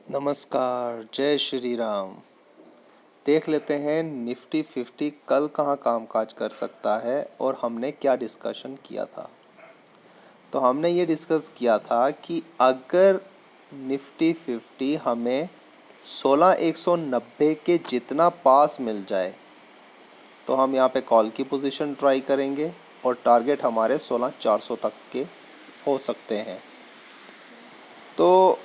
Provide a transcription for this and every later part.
नमस्कार, जय श्री राम। देख लेते हैं निफ्टी 50 कल कहाँ कामकाज कर सकता है और हमने क्या डिस्कशन किया था। तो हमने ये डिस्कस किया था कि अगर निफ्टी 50 हमें 16,190 के जितना पास मिल जाए तो हम यहाँ पे कॉल की पोजीशन ट्राई करेंगे और टारगेट हमारे 16,400 तक के हो सकते हैं। तो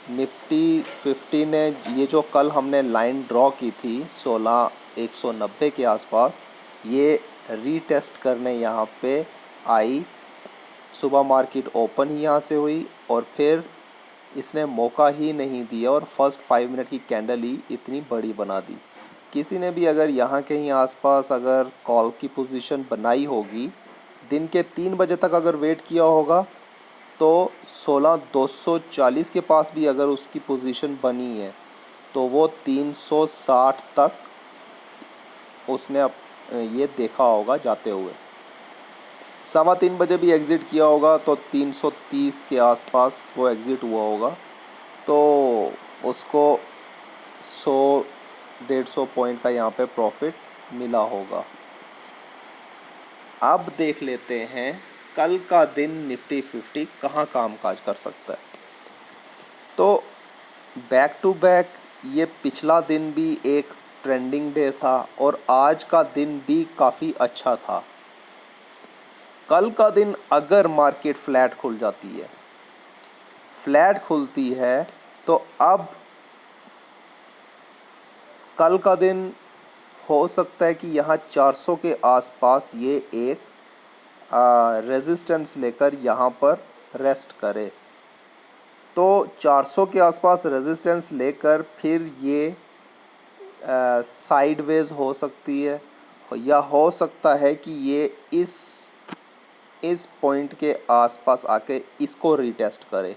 निफ्टी 50 ने ये जो कल हमने लाइन ड्रॉ की थी 16,190 के आसपास, ये रीटेस्ट करने यहाँ पे आई। सुबह मार्केट ओपन ही यहाँ से हुई और फिर इसने मौका ही नहीं दिया और फर्स्ट 5 मिनट की कैंडल ही इतनी बड़ी बना दी। किसी ने भी अगर यहाँ कहीं आसपास अगर कॉल की पोजीशन बनाई होगी, दिन के 3 बजे तक अगर वेट किया होगा तो 16,240 के पास भी अगर उसकी पोजीशन बनी है तो वो 360 तक उसने ये देखा होगा जाते हुए। 3:15 बजे भी एग्ज़िट किया होगा तो 330 के आसपास वो एग्ज़िट हुआ होगा, तो उसको 100-150 पॉइंट का यहाँ पे प्रॉफिट मिला होगा। अब देख लेते हैं कल का दिन निफ्टी 50 कहाँ कामकाज कर सकता है। तो बैक टू बैक ये पिछला दिन भी एक ट्रेंडिंग डे था और आज का दिन भी काफ़ी अच्छा था। कल का दिन अगर मार्केट फ्लैट खुल जाती है, फ्लैट खुलती है तो अब कल का दिन हो सकता है कि यहाँ 400 के आसपास ये एक रेजिस्टेंस लेकर यहाँ पर रेस्ट करे। तो 400 के आसपास रेजिस्टेंस लेकर फिर ये साइडवेज हो सकती है या हो सकता है कि ये इस पॉइंट के आसपास आके इसको रीटेस्ट करे,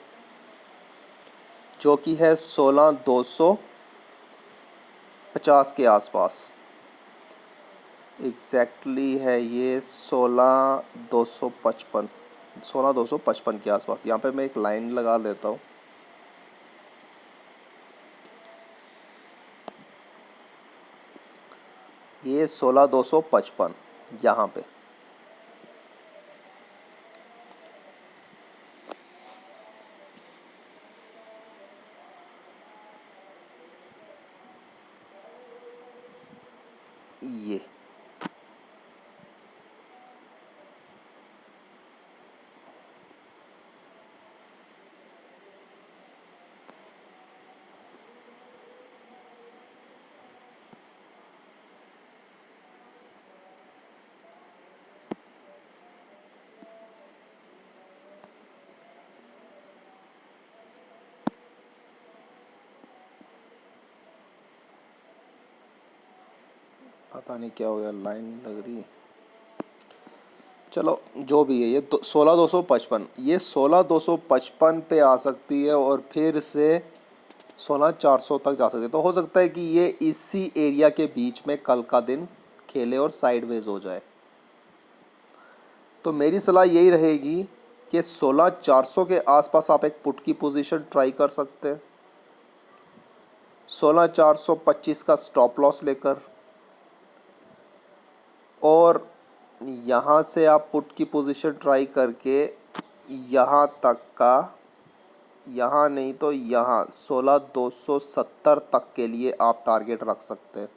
जो कि है 16,250 के आसपास। एग्जैक्टली है ये 16,255 के आसपास। यहाँ पे मैं एक लाइन लगा देता हूँ। ये 16,255 यहाँ पे। ये पता नहीं क्या हो गया, लाइन नहीं लग रही। चलो जो भी है, ये 16,255, ये 16,255 पे आ सकती है और फिर से 16,400 तक जा सकती है। तो हो सकता है कि ये इसी एरिया के बीच में कल का दिन खेले और साइडवेज हो जाए। तो मेरी सलाह यही रहेगी कि 16,400 के आसपास आप एक पुट की पोजीशन ट्राई कर सकते हैं। 16,425 का स्टॉप लॉस लेकर, और यहाँ से आप पुट की पोजीशन ट्राई करके यहाँ तक का, यहाँ नहीं तो यहाँ 16,270 तक के लिए आप टारगेट रख सकते हैं।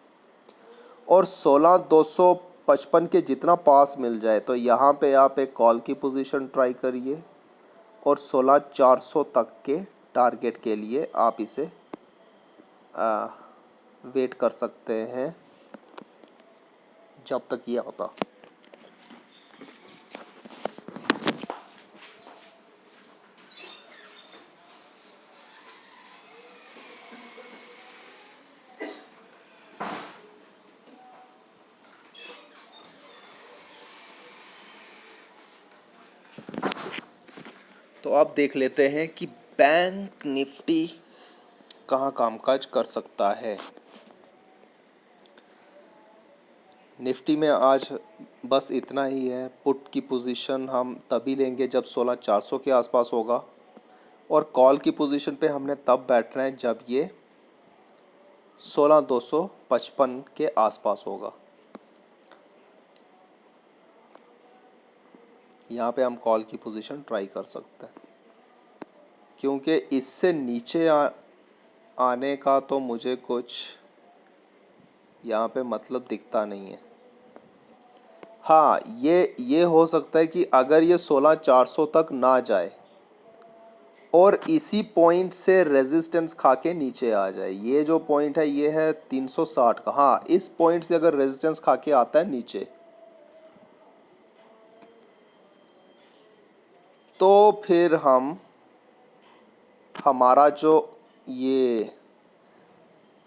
और 16,255 के जितना पास मिल जाए तो यहाँ पे आप एक कॉल की पोजीशन ट्राई करिए और 16,400 तक के टारगेट के लिए आप इसे वेट कर सकते हैं जब तक ये होता। तो अब देख लेते हैं कि बैंक निफ्टी कहाँ कामकाज कर सकता है। निफ्टी में आज बस इतना ही है। पुट की पोजीशन हम तभी लेंगे जब 16,400 के आसपास होगा और कॉल की पोजीशन पे हमने तब बैठना है जब ये 16,255 के आसपास होगा। यहाँ पे हम कॉल की पोजीशन ट्राई कर सकते हैं, क्योंकि इससे नीचे आने का तो मुझे कुछ यहाँ पे मतलब दिखता नहीं है। हाँ, ये हो सकता है कि अगर ये 16,400 तक ना जाए और इसी पॉइंट से रेजिस्टेंस खा के नीचे आ जाए। ये जो पॉइंट है ये है 360 का। हाँ, इस पॉइंट से अगर रेजिस्टेंस खा के आता है नीचे, तो फिर हमारा जो ये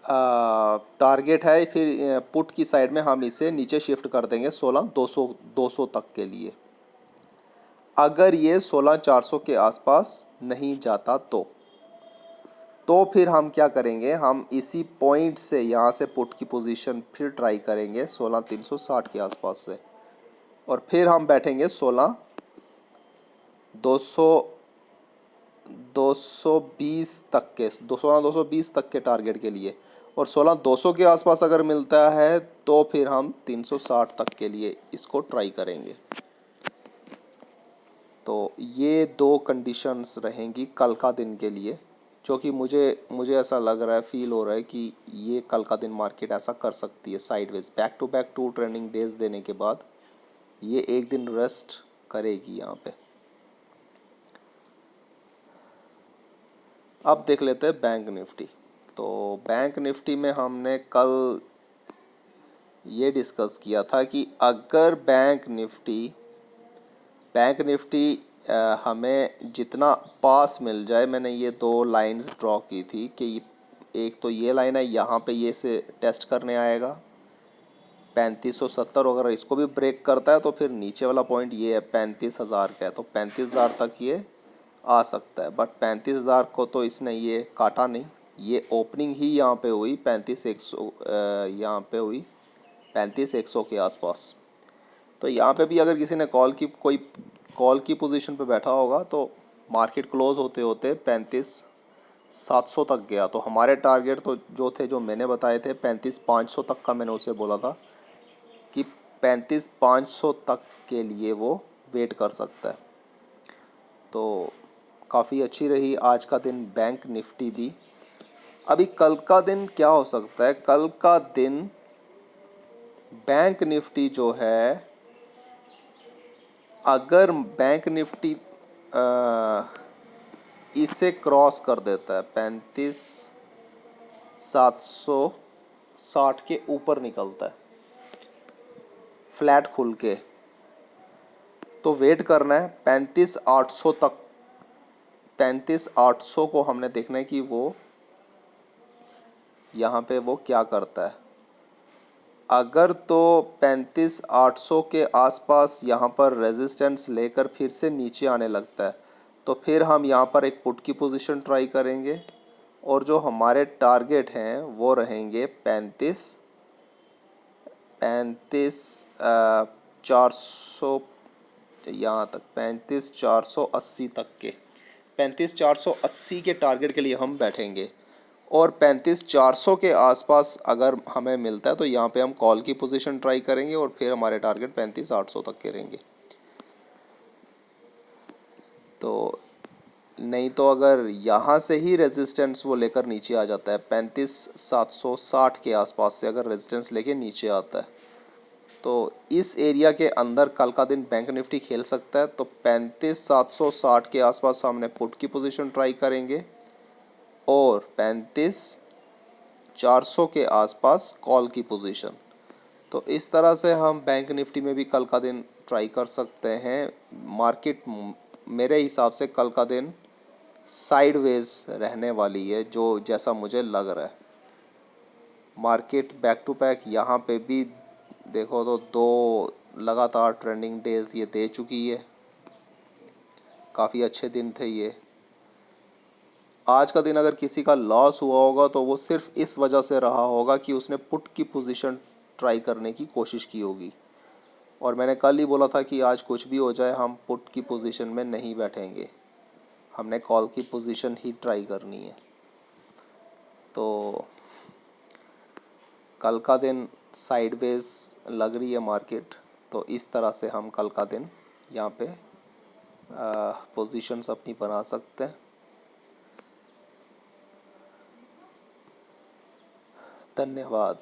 टारगेट है, फिर पुट की साइड में हम इसे नीचे शिफ्ट कर देंगे 16,200 तक के लिए, अगर ये 16,400 के आसपास नहीं जाता तो फिर हम क्या करेंगे, हम इसी पॉइंट से यहाँ से पुट की पोजीशन फिर ट्राई करेंगे 16,360 के आसपास से, और फिर हम बैठेंगे 16,220 तक के 16,220 तक के टारगेट के लिए, और 16,200 के आसपास अगर मिलता है तो फिर हम 360 तक के लिए इसको ट्राई करेंगे। तो ये दो कंडीशंस रहेंगी कल का दिन के लिए, जो कि मुझे ऐसा लग रहा है, फील हो रहा है कि ये कल का दिन मार्केट ऐसा कर सकती है। Sideways back to back 2 trending days देने के बाद ये एक दिन रेस्ट करेगी यहाँ पे। अब देख लेते हैं बैंक निफ्टी। तो बैंक निफ्टी में हमने कल ये डिस्कस किया था कि अगर बैंक निफ्टी हमें जितना पास मिल जाए, मैंने ये दो लाइंस ड्रॉ की थी कि एक तो ये लाइन है, यहाँ पे ये से टेस्ट करने आएगा 3570, अगर इसको भी ब्रेक करता है तो फिर नीचे वाला पॉइंट ये है 35,000 का है, तो 35,000 तक ये आ सकता है। बट 35,000 को तो इसने ये काटा नहीं, ये ओपनिंग ही यहाँ पे हुई 35,100, यहाँ पे हुई 35,100 के आसपास। तो यहाँ पे भी अगर किसी ने कोई कॉल की पोजीशन पे बैठा होगा तो मार्केट क्लोज होते होते 35,700 तक गया। तो हमारे टारगेट तो जो थे, जो मैंने बताए थे 35,500 तक का, मैंने उसे बोला था कि 35,500 तक के लिए वो वेट कर सकता है। तो काफ़ी अच्छी रही आज का दिन बैंक निफ्टी भी। अभी कल का दिन क्या हो सकता है, कल का दिन बैंक निफ्टी जो है, अगर बैंक निफ्टी इसे क्रॉस कर देता है 35,760 के ऊपर निकलता है फ्लैट खुल के, तो वेट करना है 35,800 तक। 35,800 को हमने देखना है कि वो यहाँ पे वो क्या करता है। अगर तो 35,800 के आसपास यहाँ पर रेजिस्टेंस लेकर फिर से नीचे आने लगता है, तो फिर हम यहाँ पर एक पुट की पोजीशन ट्राई करेंगे, और जो हमारे टारगेट हैं वो रहेंगे 400, यहाँ तक 35,480 तक के, 35,480 के टारगेट के लिए हम बैठेंगे। और 35,400 के आसपास अगर हमें मिलता है तो यहाँ पे हम कॉल की पोजीशन ट्राई करेंगे, और फिर हमारे टारगेट 35,800 तक के रहेंगे। तो नहीं तो अगर यहाँ से ही रेजिस्टेंस वो लेकर नीचे आ जाता है 35,760 के आसपास से, अगर रेजिस्टेंस लेके नीचे आता है, तो इस एरिया के अंदर कल का दिन बैंक निफ्टी खेल सकता है। तो 35,760 के आसपास हमने पुट की पोजीशन ट्राई करेंगे, और 35,400 के आसपास कॉल की पोजीशन। तो इस तरह से हम बैंक निफ्टी में भी कल का दिन ट्राई कर सकते हैं। मार्केट मेरे हिसाब से कल का दिन साइडवेज रहने वाली है, जो जैसा मुझे लग रहा है। मार्केट बैक टू बैक यहाँ पे भी देखो तो दो लगातार ट्रेंडिंग डेज ये दे चुकी है, काफ़ी अच्छे दिन थे ये। आज का दिन अगर किसी का लॉस हुआ होगा तो वो सिर्फ इस वजह से रहा होगा कि उसने पुट की पोजीशन ट्राई करने की कोशिश की होगी, और मैंने कल ही बोला था कि आज कुछ भी हो जाए हम पुट की पोजीशन में नहीं बैठेंगे, हमने कॉल की पोजीशन ही ट्राई करनी है। तो कल का दिन साइडवेज लग रही है मार्केट, तो इस तरह से हम कल का दिन यहाँ पे पोजीशंस अपनी बना सकते हैं। धन्यवाद।